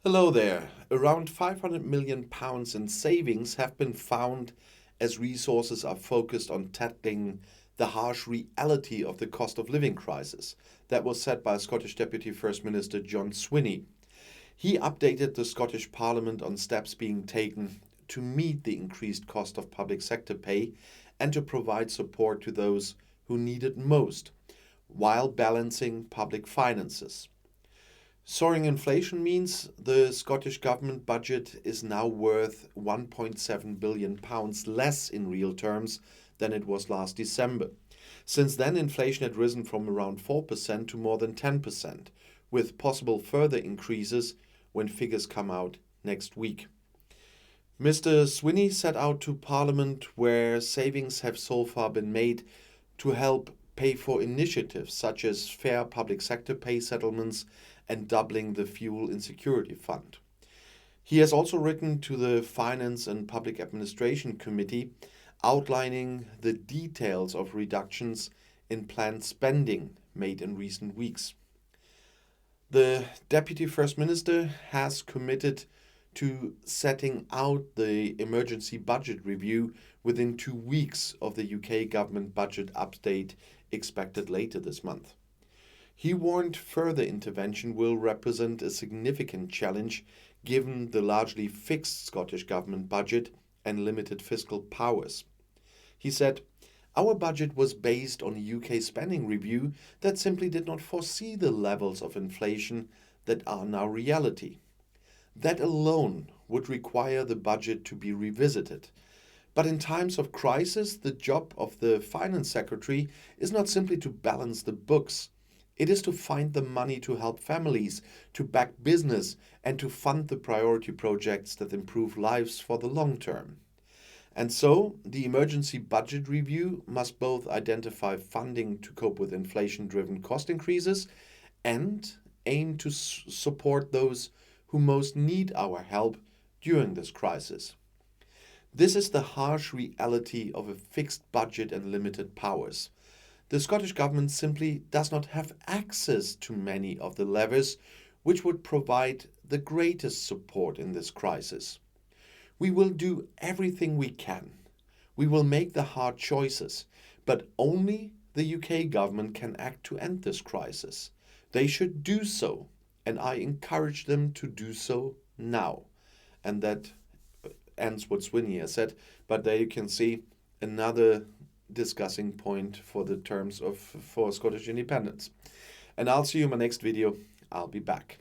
Hello there. Around £500 million in savings have been found as resources are focused on tackling the harsh reality of the cost of living crisis. That was said by Scottish Deputy First Minister John Swinney. He updated the Scottish Parliament on steps being taken to meet the increased cost of public sector pay and to provide support to those who need it most, while balancing public finances. Soaring inflation means the Scottish Government budget is now worth £1.7 billion less in real terms than it was last December. Since then, inflation had risen from around 4% to more than 10%, with possible further increases when figures come out next week. Mr. Swinney set out to Parliament where savings have so far been made to help pay for initiatives such as fair public sector pay settlements and doubling the Fuel Insecurity Fund. He has also written to the Finance and Public Administration Committee outlining the details of reductions in planned spending made in recent weeks. The Deputy First Minister has committed to setting out the emergency budget review within 2 weeks of the UK government budget update expected later this month. He warned further intervention will represent a significant challenge given the largely fixed Scottish government budget and limited fiscal powers. He said, "Our budget was based on a UK spending review that simply did not foresee the levels of inflation that are now reality. That alone would require the budget to be revisited. But in times of crisis, the job of the Finance Secretary is not simply to balance the books. It is to find the money to help families, to back business, and to fund the priority projects that improve lives for the long term. And so, the emergency budget review must both identify funding to cope with inflation-driven cost increases and aim to support those who most need our help during this crisis. This is the harsh reality of a fixed budget and limited powers. The Scottish Government simply does not have access to many of the levers which would provide the greatest support in this crisis. We will do everything we can. We will make the hard choices, but only the UK Government can act to end this crisis. They should do so, and I encourage them to do so now." And that ends what Swinney has said, but there you can see another discussing point for the terms for Scottish independence. And I'll see you in my next video. I'll be back.